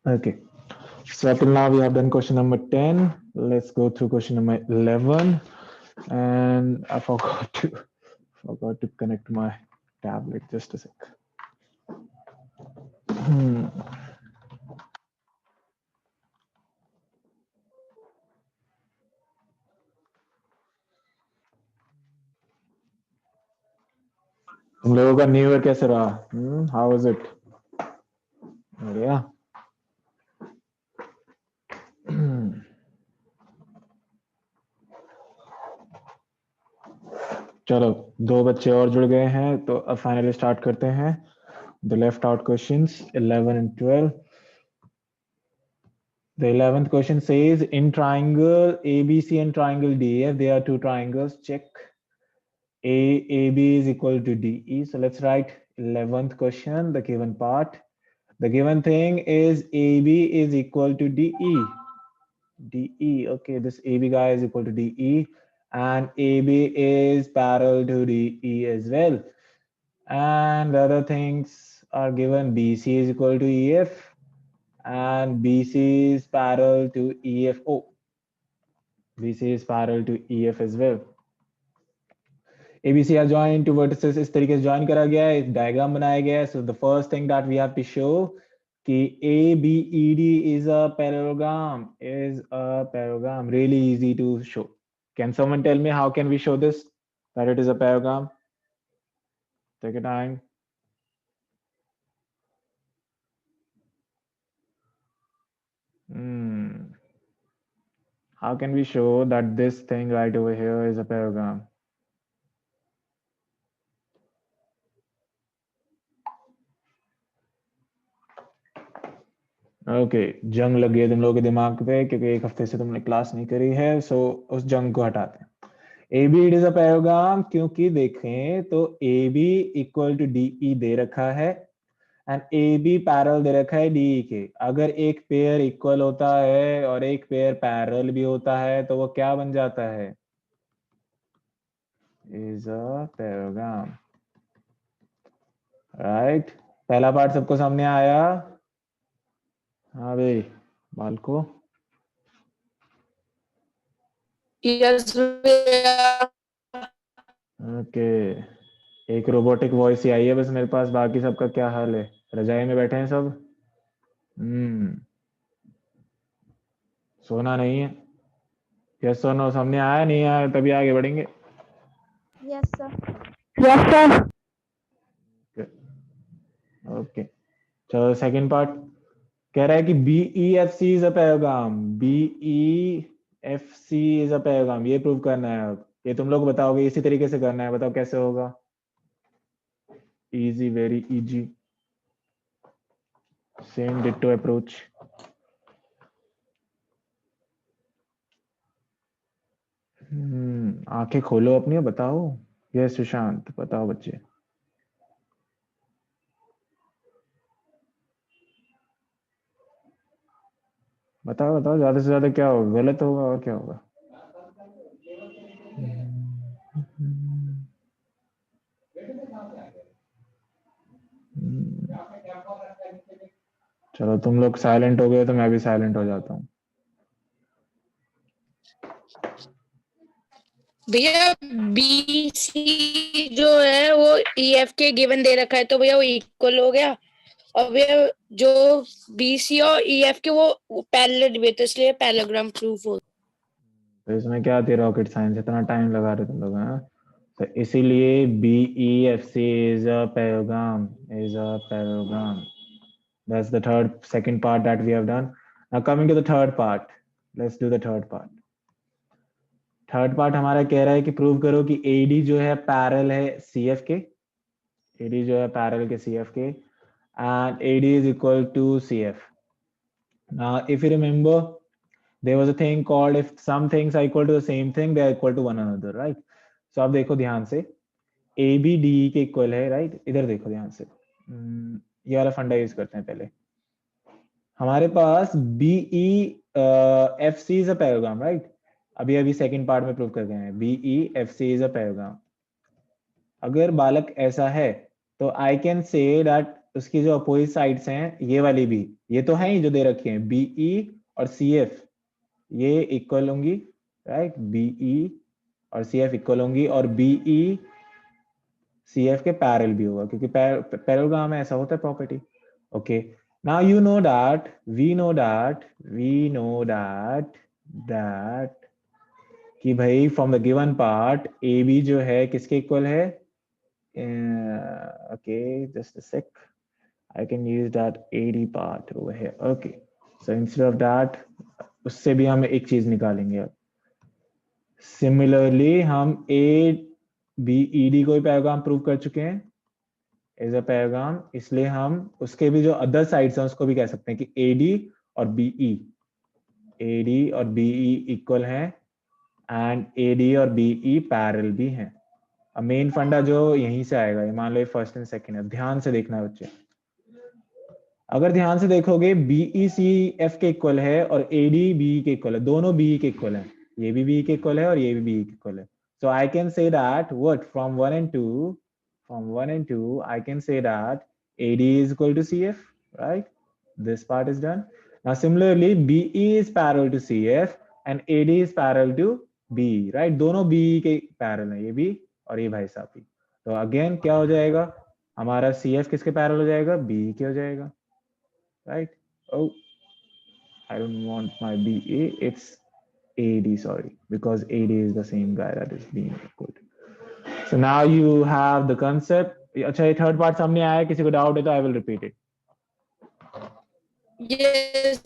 Okay. So till now we have done question number 10. Let's go through question number 11. And I forgot to connect my tablet. Just a sec. तुम लोगों का new year कैसे रहा? How was it? बढ़िया। चलो, दो बच्चे और जुड़ गए हैं तो अब फाइनली स्टार्ट करते हैं the left out questions 11 and 12. The 11th question says in triangle ABC and triangle DEF there are two triangles. Check AB is equal to DE. So let's write 11th question, the given part. The given thing is AB is equal to DE. DE, okay, this AB guy is equal to DE, and AB is parallel to DE as well. And the other things are given. BC is equal to EF, and BC is parallel to EF. Oh, BC is parallel to EF as well. ABC are joined to vertices. इस तरीके से join करा गया है, diagram बनाया गया है. So the first thing that we have to show कि ABED is a parallelogram. Really easy to show. Can someone tell me how can we show this, that it is a parallelogram? Take your time. How can we show that this thing right over here is a parallelogram? Okay, जंग लग गई तुम लोगों के दिमाग पे क्योंकि एक हफ्ते से तुमने क्लास नहीं करी है. सो उस जंग को हटाते हैं. AB इज अ पैराग्राम क्योंकि देखें तो AB इक्वल टू DE दे रखा है एंड AB पैरेलल दे रखा है DE के. अगर एक पेयर इक्वल होता है और एक पेयर पैरेलल भी होता है तो वो क्या बन जाता है? Is a parallelogram. राइट. पहला पार्ट सबको सामने आया? हाँ भाई, बालको. यस ओके, एक रोबोटिक वॉइस ही आई है बस मेरे पास. बाकी सबका क्या हाल है? रजाई में बैठे हैं सब? सोना नहीं है? यस और नो सामने आया नहीं आया तभी आगे बढ़ेंगे. Yes sir. ओके, चलो सेकंड पार्ट. कह रहा है कि BEFC is a parallelogram. BEFC is a parallelogram. ये प्रूव करना है. अब ये तुम लोग बताओगे, इसी तरीके से करना है. बताओ कैसे होगा? Easy, very easy. Same ditto approach. आंखें खोलो अपनी, बताओ. यस सुशांत, बताओ बच्चे. बताओ बताओ, ज्यादा से ज्यादा क्या होगा? गलत होगा और क्या होगा? चलो, तुम लोग साइलेंट हो गए तो मैं भी साइलेंट हो जाता हूँ. भैया BC जो है वो EF के गिवन दे रखा है तो भैया वो इक्वल हो गया. और भैया जो BC और EF के वो पैरेलल भी है तो इसलिए पैरेललोग्राम प्रूफ हो. तो इसमें क्या थी रॉकेट साइंस? इतना टाइम लगा रहे तुम लोग? हाँ, तो इसीलिए BEFC is a parallelogram. That's the second part that we have done. Now coming to the third part. Let's do the third part. Third part हमारा कह रहा है कि प्रूव करो कि AD जो है पैरेलल है CF के. AD जो है पैरेलल के CF के, and AD is equal to CF. Now if you remember, there was a thing called if some things are equal to the same thing, they are equal to one another, right? So अब देखो ध्यान से, AB DE के equal है, right? इधर देखो ध्यान से. ये वाला फंडा यूज करते हैं पहले. हमारे पास BEFC is a parallelogram, right? अभी अभी सेकंड पार्ट में प्रूव कर गए हैं BEFC इज अ पैराग्राम. अगर बालक ऐसा है तो आई कैन से दैट उसकी जो अपोजिट साइड्स हैं ये वाली भी, ये तो है ही जो दे रखे हैं, BE और CF ये इक्वल होंगी, राइट, BE और CF इक्वल होंगी, और BE CF के पैरेलल भी होगा, क्योंकि पैरेललोग्राम में ऐसा होता है property. Okay, now you know that we know that कि भाई from the given part AB जो है किसके इक्वल है, okay, just a sec, I can use that AD part over here. Okay, so instead of that, उससे भी हम एक चीज निकालेंगे अब। सिमिलरली हम ABED को भी पैराग्राम प्रूव कर चुके हैं एज अ पैराग्राम, इसलिए हम उसके भी जो अदर साइड्स हैं उसको भी कह सकते हैं कि AD और BE इक्वल हैं एंड AD और BE पैरेलल भी हैं। अब मेन फंडा जो यहीं से आएगा, ये मान लो फर्स्ट एंड सेकंड है, ध्यान से देखना है बच्चे। अगर ध्यान से देखोगे BE CF के इक्वल है और AD BE के इक्वल है, दोनों BE के इक्वल है, ये भी BE के इक्वल है और ये भी BE के इक्वल है। So I can say that what from 1 and 2 I can say that AD is equal to CF, right? This part is done. Now similarly BE is parallel to CF and AD is parallel to BE, right? दोनों BE के parallel हैं, ये भी और ये भाई साहब भी। तो अगेन क्या हो जाएगा, हमारा CF किसके पैरेलल हो जाएगा, BE के हो जाएगा, right? Oh, I don't want my BA, it's AD, sorry, because AD is the same guy that is being equal. So now you have the concept. अच्छा, ये थर्ड पार्ट सामने आया, किसी को डाउट है तो I will repeat it. Yes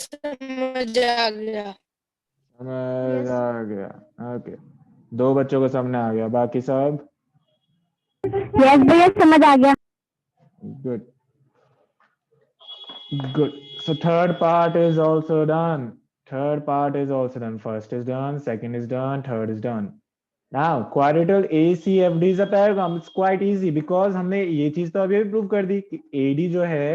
समझ आ गया। समझ आ गया, ओके, दो बच्चों को समझ आ गया, बाकी सब यस भैया समझ आ गया। good. Good. So third part is also done. First is done, second is done, third is done. Now quadrilateral ACFD is a paragram. It's quite easy because हमने ये चीज तो अभी भी प्रूव कर दी कि AD जो है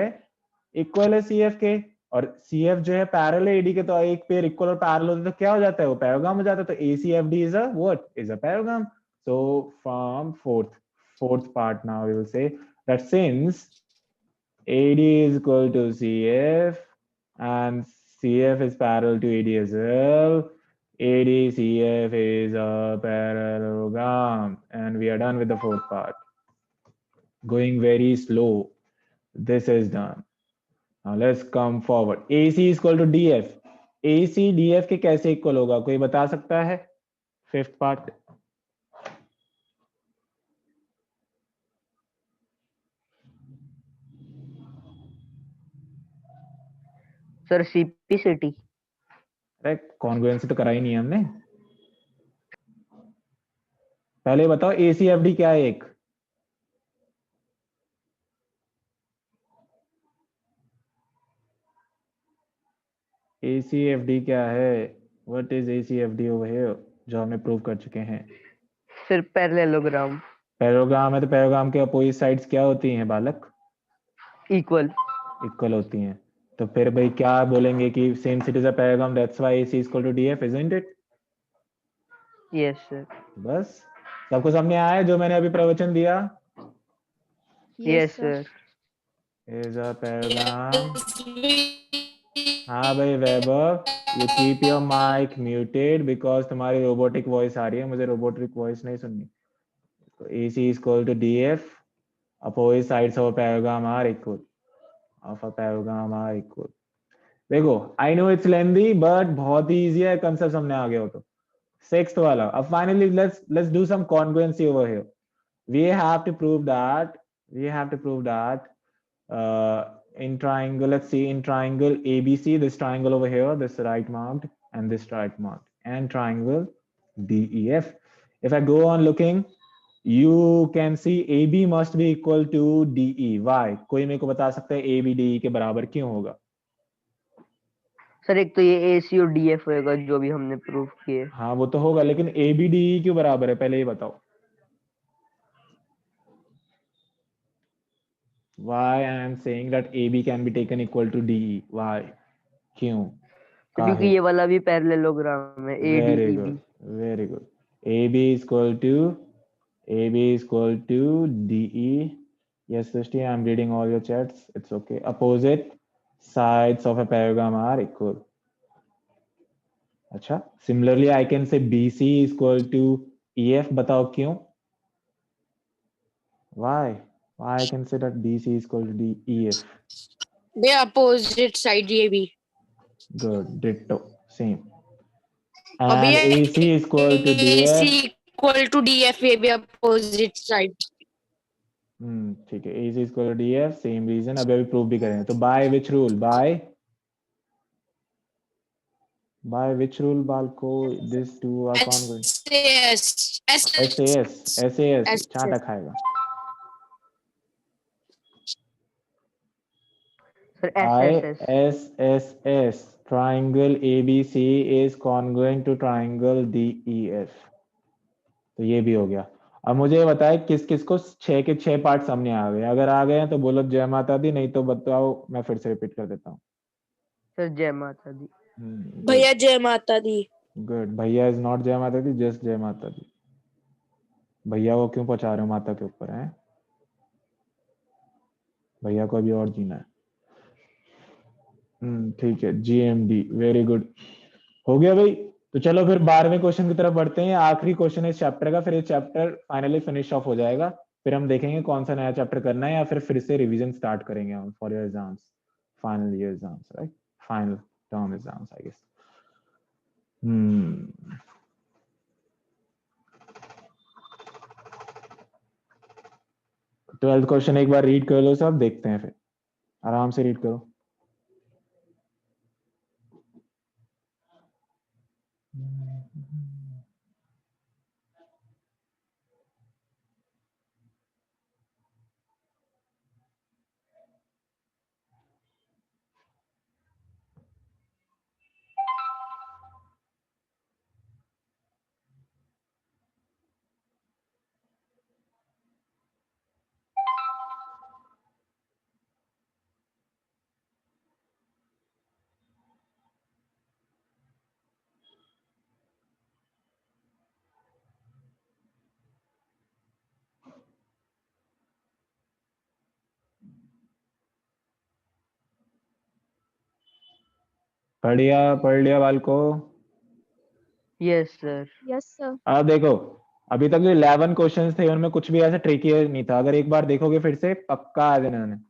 इक्वल है CF के और CF जो है पैरेलल है AD के, तो एक पेयर इक्वल और पैरेलल होते तो क्या हो जाता है, वो पैराग्राम हो जाता है। तो ACFD is a what? Is a paragram. So from fourth part now we will say that since AD is equal to CF and CF is parallel to AD as well, ADCF is a parallelogram, and we are done with the fourth part. Going very slow. This is done. Now let's come forward. AC is equal to DF. AC DF के कैसे equal होगा, कोई बता सकता है? Fifth part. Sir CP/CT। अरे congruency तो करा ही नहीं है हमने। पहले बताओ ACFD क्या है एक? ACFD क्या है? What is ACFD over here? जो हमने प्रूव कर चुके हैं। Sir parallelogram. पैरेललोग्राम है तो पैरेललोग्राम के अपोजिट साइड्स क्या होती हैं बालक? इक्वल होती हैं। तो फिर भाई क्या बोलेंगे कि since it is a parallelogram that's why AC is equal to DF, isn't it? Yes sir. बस सबको समझ आया जो मैंने अभी प्रवचन दिया? Yes sir. is a parallelogram. हाँ भाई वैभव, you keep your mic muted because तुम्हारी रोबोटिक वॉइस आ रही है, मुझे रोबोटिक वॉइस नहीं सुननी। तो AC is equal to DF, opposite sides of a parallelogram are equal. देखो आई नो इट्स लेंदी बट बहुत ही इजी है, कंसेप्ट सामने आ गया हो तो। सिक्स्थ वाला, अब finally let's do some congruency over here. We have to prove that in triangle, let's see, in triangle ABC, this triangle over here, this right marked and this right marked, and triangle DEF. If I go on looking, you can see AB must be equal to DE. Why? कोई मेरे को बता सकता है AB DE के बराबर क्यों होगा? सर एक तो ये AC और DF होएगा जो भी हमने प्रूव किए। हाँ वो तो होगा, लेकिन AB DE क्यों बराबर है, पहले ये बताओ। Why I am saying that AB can be taken equal to DE? Why? क्यों? क्योंकि ये वाला भी पैरेललोग्राम है ADEB। Very good. AB is equal to DE Yes, Srishti, I'm reading all your chats. It's okay. Opposite sides of a parallelogram are equal. अच्छा. Similarly, I can say BC is equal to EF. बताओ क्यों? Why? Why I can say that BC is equal to EF? भैया opposite side ये भी. Good. Ditto. Same. और And भैया AC is equal to AC DF. Equal to DF ये भी opposite side. ठीक है. AC is equal to DF. Same reason. अभी प्रूव भी करेंगे. तो by which rule? By which rule, Balko? These two are congruent. SAS. चाटा खाएगा. Sir SSS. Triangle ABC is congruent to triangle DEF. तो ये भी हो गया. अब मुझे ये बताए किस किस को 6 के 6 पार्ट सामने आ गए. अगर आ गए हैं तो बोलो जय माता दी, नहीं तो बताओ मैं फिर से रिपीट कर देता हूँ. सर जय माता दी. भैया जय माता दी. गुड. भैया इज नॉट जय माता दी, जस्ट जय माता दी. भैया को क्यों पहुंचा रहे हो माता के ऊपर है? भैया को अभी और जीना है. ठीक है. GMD. Very good. हो गया भाई. तो चलो फिर 12वें क्वेश्चन की तरफ बढ़ते हैं. आखिरी क्वेश्चन है इस चैप्टर का, फिर ये चैप्टर फाइनली फिनिश ऑफ हो जाएगा. फिर हम देखेंगे कौन सा नया चैप्टर करना है या फिर से रिवीजन स्टार्ट करेंगे हम for your exams, final year exams, right? Final term exams I guess. 12th question एक बार रीड कर लो सब, देखते हैं. फिर आराम से रीड करो. पढ़ लिया बालको? Yes sir. Yes sir. अब देखो, अभी तक जो 11 क्वेश्चंस थे उनमें कुछ भी ऐसा ट्रिकी नहीं था. अगर एक बार देखोगे फिर से पक्का आ जाना है.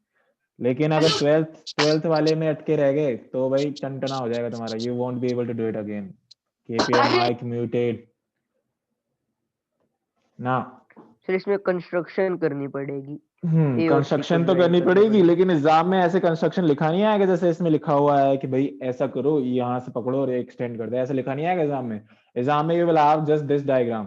लेकिन अगर 12th वाले में अटके रह गए तो भाई टनटना हो जाएगा तुम्हारा. You won't be able to do it again. Keep your mic muted ना. सर इसमें कंस्ट्रक्शन करनी पड़ेगी. कंस्ट्रक्शन तो करनी पड़ेगी, लेकिन एग्जाम में ऐसे कंस्ट्रक्शन लिखा नहीं आएगा जैसे इसमें लिखा हुआ है कि भाई ऐसा करो, यहाँ से पकड़ो और एक्सटेंड कर दो. ऐसा लिखा नहीं आएगा एग्जाम में. एग्जाम में you will have just this diagram,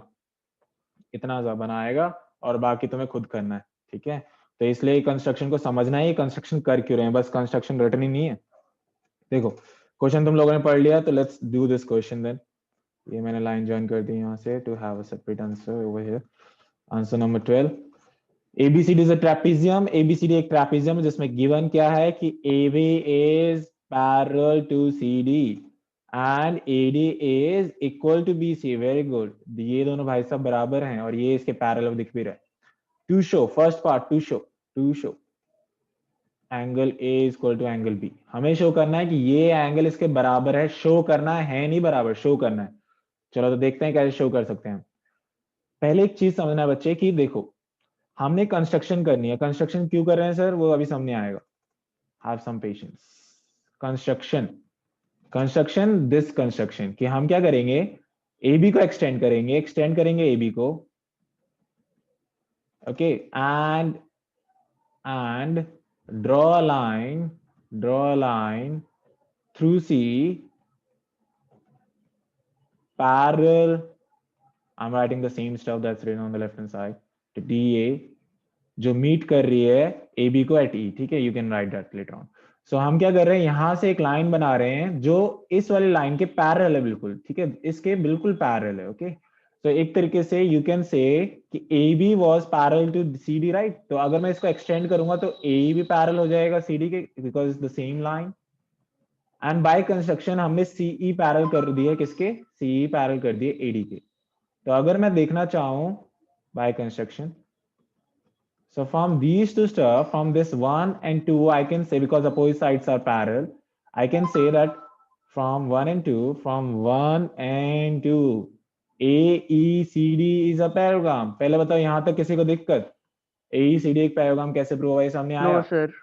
इतना सा बनाएगा और बाकी तुम्हें खुद करना है. ठीक है. तो इसलिए कंस्ट्रक्शन को समझना है, कंस्ट्रक्शन कर क्यों रहे हैं, बस कंस्ट्रक्शन रटनी ही नहीं है. देखो क्वेश्चन तुम लोगों ने पढ़ लिया, तो let's do this question then. ये मैंने लाइन ज्वाइन कर दी यहाँ से to have a separate answer over here. Answer number 12. ABCD is a trapezium. ABCD एक ट्रेपेजियम जिसमें गिवन क्या है कि AB is parallel to CD and AD is equal to BC. Very good. ये दोनों भाई साहब बराबर हैं और ये इसके पैरेलल दिख भी रहा है. To show, first part to show angle A is equal to angle B. हमें शो करना है कि ये एंगल इसके बराबर है. शो करना है नहीं बराबर, शो करना है. चलो तो देखते हैं कैसे शो कर सकते हैं. पहले एक चीज समझना है बच्चे की देखो, हमने कंस्ट्रक्शन करनी है. कंस्ट्रक्शन क्यों कर रहे हैं सर, वो अभी सामने आएगा. Have some patience. Construction this construction कि हम क्या करेंगे, AB को एक्सटेंड करेंगे AB को. Okay. And draw a line through C parallel. I'm writing the same stuff that's written on the left hand side to DA जो meet कर रही है AB को at E. ठीक है. You can write that letter on. So हम क्या कर रहे हैं, यहां से एक लाइन बना रहे हैं जो इस वाली लाइन के पैरेलल है बिल्कुल. ठीक है. इसके बिल्कुल पैरेलल है. ओके. तो एक तरीके से यू कैन से कि AB was parallel to CD, right? तो अगर मैं इसको एक्सटेंड करूंगा तो AE भी पैरेलल हो जाएगा CD के, because it's the same line. And by construction हमने CE पैरेलल कर दिया किसके, CE पैरेलल कर दिए AD के. तो अगर मैं देखना चाहूं by construction, So from these two stuff, from this 1 and 2, I can say, because opposite sides are parallel, I can say that from 1 and 2, from 1 and 2, AECD is a parallelogram. पहले बताओ यहाँ तक किसी को दिक्कत? AECD एक पैराग्राम कैसे prove हुआ, ये सामने आया? No sir.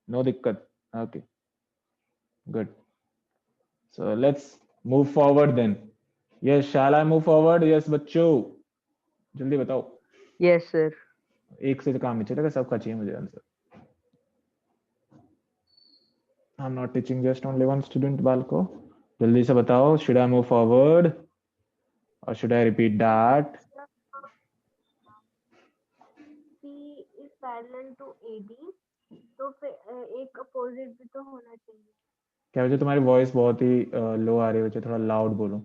नो दिक्कत. Okay, good. So let's move forward then. Yes, shall I move forward? Yes, बच्चों जल्दी बताओ. Yes sir. एक से तो काम नहीं चलेगा, सबका चाहिए मुझे answer. I'm not teaching just only one student. बालको जल्दी से बताओ. Should I move forward or should I repeat that? C is parallel to AB, तो फिर एक अपोजिट भी तो होना चाहिए. क्या वजह, तुम्हारी वॉइस बहुत ही लो आ रही है, थोड़ा लाउड बोलो.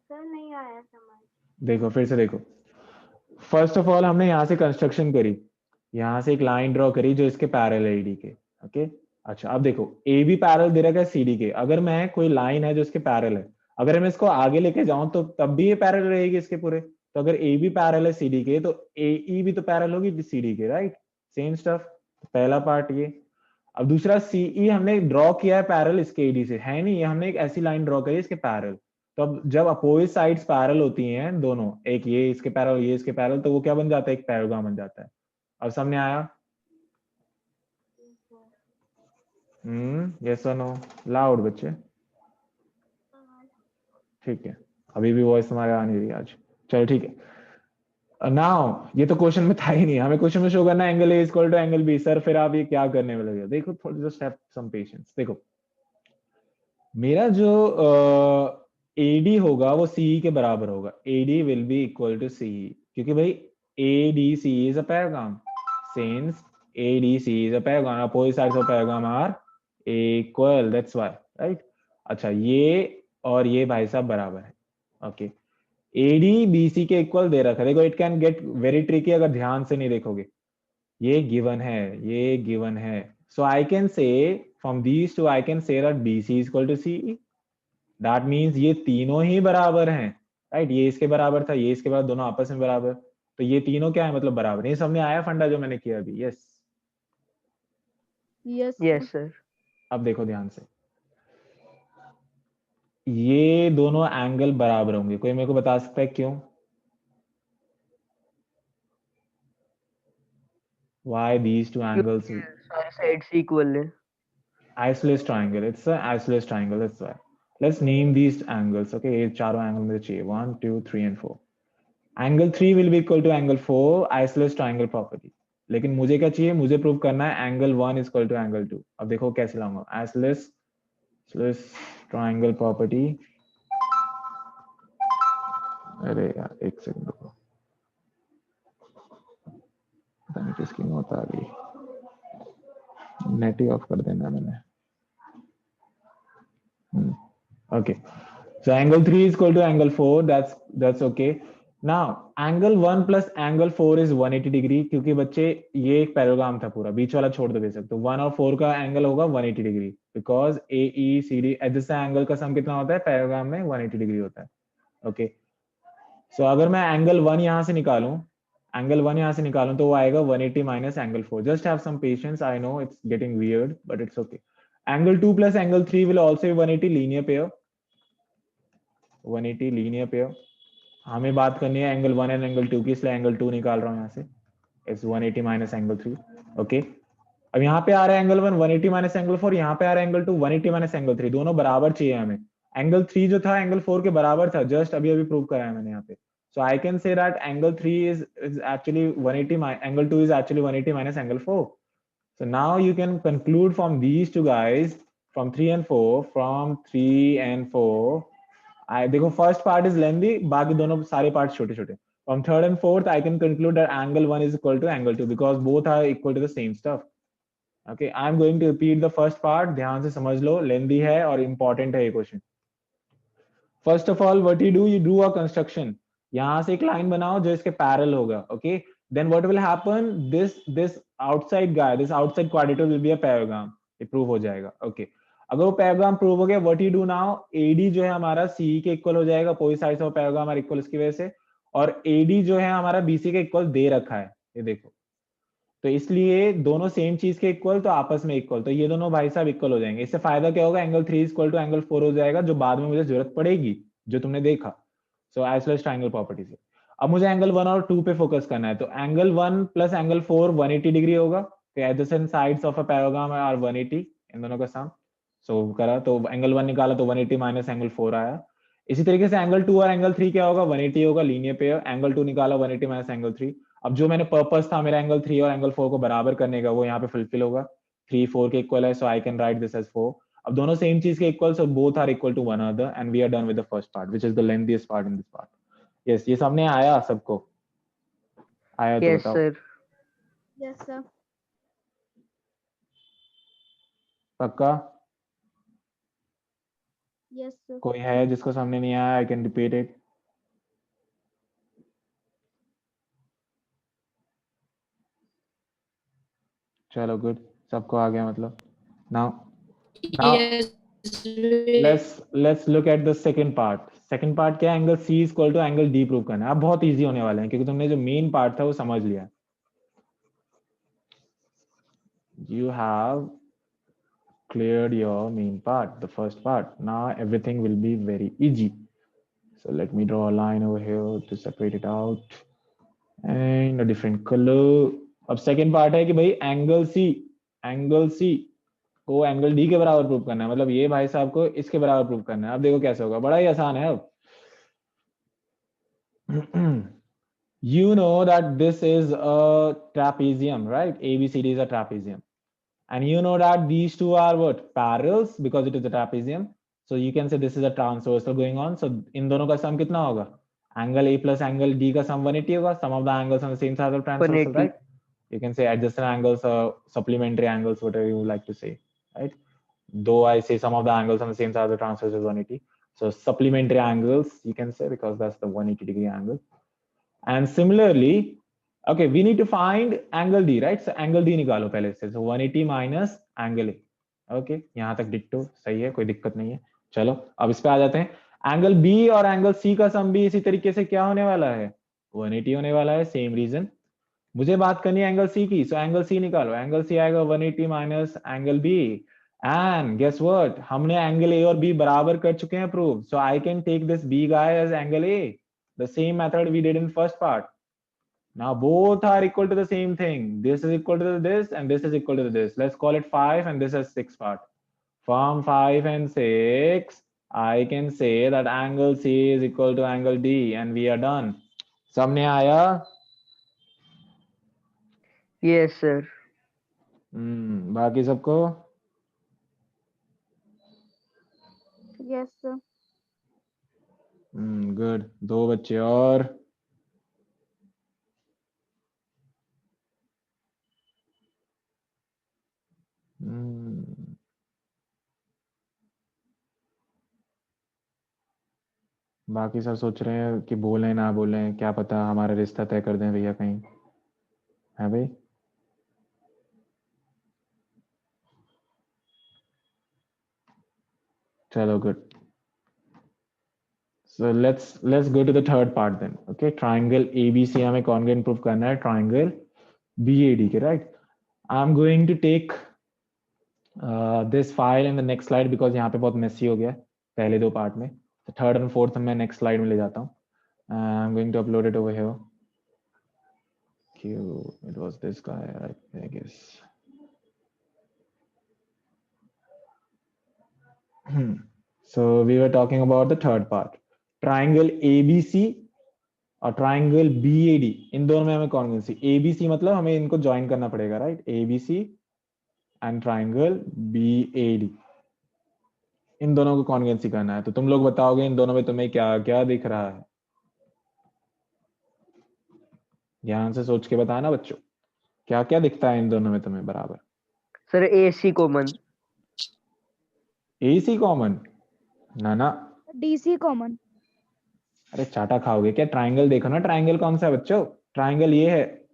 सर नहीं आया समझ. देखो फिर से देखो. फर्स्ट ऑफ ऑल हमने यहाँ से कंस्ट्रक्शन करी, यहाँ से एक लाइन ड्रॉ करी जो इसके पैरेलल है AD के. ओके, अच्छा अब देखो AB पैरेलल दे रखा है CD के. अगर मैं कोई लाइन है जो इसके पैरेलल है, अगर मैं इसको आगे लेके जाऊं तो तब भी ये पैरेलल रहेगी इसके पूरे. तो अगर AB पैरेलल है CD के तो AE भी तो पैरेलल होगी CD के, राइट? Same stuff. पहला पार्ट ये. अब दूसरा CE हमने ड्रॉ किया है पैरेलल इसके AD से, है नहीं? ये हमने एक ऐसी लाइन ड्रॉ करी इसके पैरेलल. तो अब जब अपोजिट साइड्स पैरेलल होती हैं दोनों, एक ये इसके पैरेलल ये इसके पैरेलल, तो वो क्या बन जाता है? एक पैराग्राम बन जाता है. अब सामने आया? यस और नो? लाउड बच्चे. ठीक है, अभी भी वॉइस तुम्हारे आ नहीं रही आज. चलो ठीक है. नाउ ये तो क्वेश्चन में था ही नहीं, हमें क्वेश्चन में शो करना है angle A equal to angle B. Sir फिर आप ये क्या करने में लगे? देखो थोड़ा जस्ट हैव सम पेशेंस. देखो मेरा जो AD होगा वो CE के बराबर होगा. AD will be equal to CE, क्योंकि भाई ADC is a parallelogram. Since ADC is a parallelogram, opposite sides of parallelogram are equal, that's why, right? अच्छा ये और ये भाई साहब बराबर है. ओके, AD BC के इक्वल दे रखा है. देखो it can get very tricky अगर ध्यान से नहीं देखोगे. ये गिवन है, ये गिवन है. So I can say from these two I can say that BC is equal to CE. That means ये तीनों ही बराबर हैं, राइट? ये इसके बराबर था, ये इसके बराबर, दोनों आपस में बराबर. तो ये तीनों क्या है? मतलब बराबर. ये समझ में आया फंडा जो मैंने किया अभी? Yes yes sir. अब देखो ध्यान से, ये दोनों एंगल बराबर होंगे. कोई मेरे को बता सकता है क्यों? Why these two angles? सारे साइड्स इक्वल है। Isosceles triangle. It's an isosceles triangle. That's why. Let's name these angles. Okay, ये चारों एंगल मुझे चाहिए. 1, 2, 3 and 4. Angle 3 will be equal to angle 4. Isosceles triangle property. लेकिन मुझे क्या चाहिए? मुझे प्रूव करना है angle 1 is equal to angle 2. अब देखो कैसे लाऊंगा. Isosceles triangle property. अरे यार एक सेकंड रुको, पता नहीं किसकी मौत आ गई. नेट ही ऑफ कर देना मैंने. Okay, so angle 3 is equal to angle 4. That's okay. Now angle 1 plus angle 4 is 180 degree, क्योंकि बच्चे ये एक पैराग्राम था पूरा, बीच वाला छोड़ दो बेशक. तो 1 और 4 का एंगल होगा 180 डिग्री, बिकॉज AECD जिससे एंगल का सम कितना होता है पैराग्राम में? 180 डिग्री होता है. ओके, सो अगर मैं एंगल 1 यहाँ से निकालूं, तो वो आएगा 180 minus angle 4. Just have some patience, I know it's getting weird but it's okay. Angle 2 plus angle 3 will also be 180 linear pair. 180 linear pair. हमें बात करनी है एंगल 1 एंड एंगल 2 की, इसलिए एंगल 2 निकाल रहा हूं यहाँ से. It's 180 minus angle 3. ओके, अब यहाँ पे आ रहा है एंगल 1 180 माइनस एंगल 4, यहाँ पे आ रहा है एंगल 2 180 माइनस एंगल 3. दोनों बराबर चाहिए हमें. एंगल 3 जो था एंगल 4 के बराबर था, जस्ट अभी प्रूव कराया मैंने यहाँ पे. So I can say that angle 3 is actually 180, angle 2 is actually 180 minus angle 4. So now you can conclude from these two guys, from 3 and 4, from 3 and 4. देखो first part is lengthy, बाकी दोनों सारे parts छोटे छोटे. From third and fourth, I can conclude that angle 1 is equal to angle 2 because both are equal to the same stuff. Okay, I'm going to repeat the first part. ध्यान से समझ लो, lengthy है और important है ये question. First of all, what you do a construction. यहाँ से एक लाइन बनाओ जो इसके पैरेलल होगा. Okay, then what will happen, this outside guy, this outside quadrilateral will be a parallelogram. ये प्रूव हो जाएगा. ओके, अगर वो पैराग्राम प्रूव हो गया, what you do now, AD जो है हमारा CE के इक्वल हो जाएगा. Opposite sides of parallelogram are equal इसकी वजह से. और AD जो है हमारा BC के इक्वल दे रखा है, ये देखो, तो इसलिए दोनों सेम चीज के इक्वल तो आपस में इक्वल, तो ये दोनों भाई साहब इक्वल हो जाएंगे। इससे फायदा क्या होगा, एंगल 3 इक्वल टू एंगल 4 हो जाएगा, जो बाद में मुझे जरूरत पड़ेगी, जो तुमने देखा। सो आइसोसेलेस ट्रायंगल प्रॉपर्टी से अब मुझे एंगल 1 और 2 पे फोकस करना है, तो एंगल 1 प्लस एंगल 4 180 डिग्री होगा, तो adjacent sides of a parallelogram are 180, इन दोनों का सम। सो करा तो एंगल 1 निकाला तो 180 माइनस एंगल 4 आया। इसी तरीके से एंगल 2 और एंगल 3 क्या होगा, 180 होगा, लीनियर पेयर, एंगल 2 निकाला 180 माइनस एंगल 3। अब जो मैंने पर्पस था मेरा एंगल 3 और एंगल 4 को बराबर करने का, वो यहाँ पे फुलफिल होगा, 3 4 के इक्वल है, so I can write this as 4। अब दोनों सेम चीज के equal, so both are equal to one another, and we are done with the first part which is the lengthiest part in this part. Yes, ये सामने आया सबको? आया तो यस बताओ। सर। Yes sir. पक्का? Yes sir. कोई है जिसको सामने नहीं आया? I can repeat it. चलो गुड, सबको आ गया मतलब। Now yes let's look at the second part. Second part क्या है, angle C equal to angle D prove करना है। अब बहुत इजी होने वाला है क्योंकि तुमने जो मेन पार्ट था वो समझ लिया। You have cleared your main part, the first part. Now everything will be very easy. So let me draw a line over here to separate it out and a different color. अब second part है कि भाई angle C को angle D के बराबर prove करना है, मतलब ये भाई साहब को इसके बराबर प्रूव करना है। अब देखो कैसे होगा, बड़ा ही आसान है। अब you know that this is a trapezium, right? ABCD is a trapezium, and you know that these two are what, parallels, because it is a trapezium. So you can say this is a transversal going on. So in दोनों का सम कितना होगा, angle A plus angle D का सम 180 होगा, sum of the angles on the same side of transversal, 180। right? You can say adjacent angles or supplementary angles, whatever you like to say, right? Though I say sum of the angles on the same side of the transversal is 180, so supplementary angles you can say, because that's the 180 degree angle. And similarly, okay, we need to find angle D, right? So angle D निकालो पहले से, so 180 minus angle A. Okay, यहाँ तक डिक्टो सही है, कोई दिक्कत नहीं है। चलो अब इस पे आ जाते हैं। एंगल B और एंगल C का सम भी इसी तरीके से क्या होने वाला है, 180 होने वाला है, सेम रीजन। मुझे बात करनी है एंगल C की, सो एंगल C निकालो। एंगल C आएगा 180 minus angle B, and guess what, हमने एंगल A और B बराबर कर चुके हैं prove, so I can take this B guy as angle A, the same method we did in first part. Now both are equal to the same thing. This is equal to this and this is equal to this. Let's call it 5 and this is 6 part. From 5 and 6, I can say that angle C is equal to angle D and we are done. सामने आया? Yes sir. बाकी सबको? Yes sir. Good, 2 बच्चे और। बाकी सब सोच रहे हैं कि बोलें ना बोलें, क्या पता हमारा रिश्ता तय कर दें भैया कहीं, है भाई? चलो good, so let's go to the third part then. Okay, triangle ABC हमें congruent proof करना है triangle BAD के, right? I'm going to take this file in the next slide because यहाँ पे बहुत messy हो गया पहले 2 पार्ट में, तो थर्ड एंड फोर्थ मैं नेक्स्ट स्लाइड में ले जाता हूँ। I'm going to upload it over here. It was this guy, I guess. So we were talking about the third part. Triangle ABC और ट्राइंगल BAD, इन दोनों में हमें कॉन्ग्रुएंसी, ABC मतलब हमें इनको ज्वाइन करना पड़ेगा, right? ABC and triangle BAD, इन दोनों को कॉन्ग्रुएंसी करना है। तो तुम लोग बताओगे इन दोनों में तुम्हें क्या क्या दिख रहा है? ध्यान से सोच के बताना बच्चों, क्या क्या दिखता है इन दोनों में तुम्हें बराबर? Sir AC common. AC common? ना, DC कॉमन। अरे चाटा खाओगे क्या? ट्राइंगल देखो ना, ट्राइंगल कौन सा है बच्चों? ट्राइंगल ये है,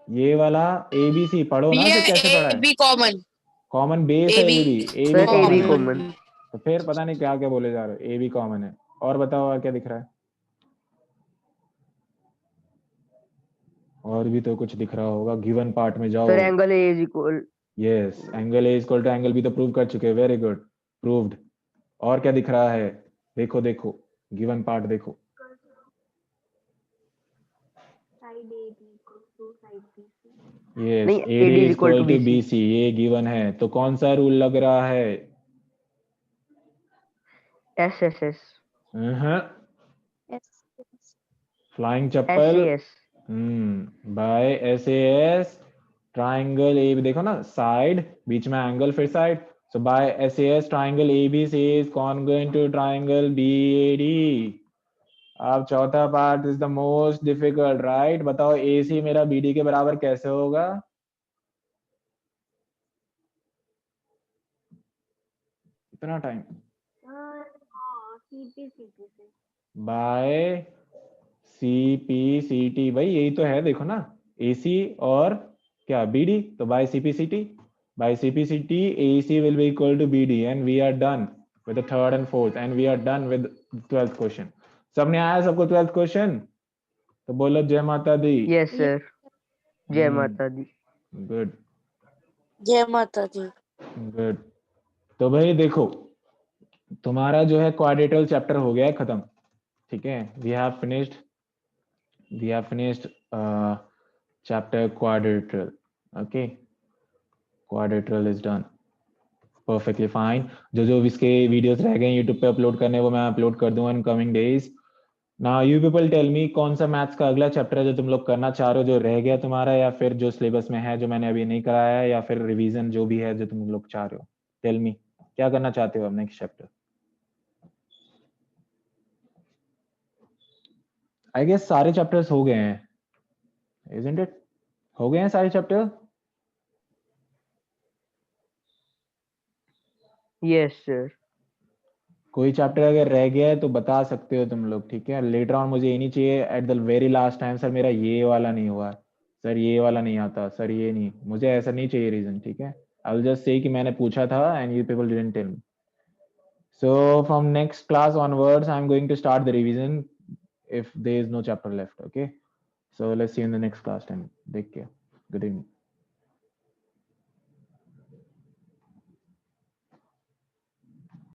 ये वाला ABC, पढ़ो ना इसे, कैसे पढ़ा है? AB कॉमन, कॉमन बेस है AB AB sir AB common है। कॉमन। तो फिर पता नहीं क्या क्या बोले जा रहे हो, AB कॉमन है। और बताओ और क्या दिख रहा है? और भी तो कुछ दिख रहा होगा, गिवन पार्ट में जाओ। Sir angle A is equal yes, angle A equal to angle B तो प्रूव कर चुके, वेरी गुड, प्रूव्ड। और क्या दिख रहा है, देखो देखो, गिवन पार्ट देखो। Side A B equal to side B C. Yes, नहीं, AD AD is is equal equal to to BC. BC, ये गिवन है, तो कौन सा रूल लग रहा है? SSS फ्लाइंग चप्पल। SAS. By SAS triangle A, देखो ना, साइड बीच में एंगल फिर side, so by SAS triangle ABC is congruent to triangle BAD। अब चौथा part is the most difficult, right? बताओ AC मेरा BD के बराबर कैसे होगा? इतना टाइम हाँ, CP से। बाय CP/CT, भाई यही तो है, देखो ना, AC और क्या BD, तो by CP/CT, by CP/CT AC will be equal to BD and we are done with the third and fourth and we are done with 12th question। सबने आया सबको 12th क्वेश्चन? तो बोलो जय माता दी। Yes sir. जय माता दी। गुड जय माता दी। गुड। तो भाई देखो, तुम्हारा जो है क्वाड्रेटल चैप्टर हो गया है खत्म, ठीक है? We have finished chapter quadrilateral, okay, quadrilateral is done, perfectly fine. जो इसके वीडियोस रह गए यूट्यूब पे अपलोड करने, वो मैं अपलोड कर दूंगा in coming days. Now you people tell me, कौन सा मैथ्स का अगला चैप्टर है जो तुम लोग करना चाह रहे हो, जो रह गया तुम्हारा, या फिर जो सिलेबस में है जो मैंने अभी नहीं कराया है, या फिर रिवीजन जो भी है जो तुम लोग चाह रहे हो? टेल मी, क्या करना चाहते हो अब नेक्स्ट चैप्टर? आई गेस सारे चैप्टर्स हो गए हैं, इजंट इट? हो गए हैं सारे चैप्टर? Yes sir. कोई चैप्टर अगर रह गया है तो बता सकते हो तुम लोग, ठीक है? लेटर ऑन मुझे ये नहीं चाहिए at the very last time, sir मेरा ये वाला नहीं हुआ, सर ये वाला नहीं आता, सर ये नहीं, मुझे ऐसा नहीं चाहिए रीजन, ठीक है? आई विल जस्ट से कि मैंने पूछा था and you people didn't tell me. So from next class onwards I am going to start the revision if there is no chapter left, okay? So let's see you in the next class time. Take care. Good evening.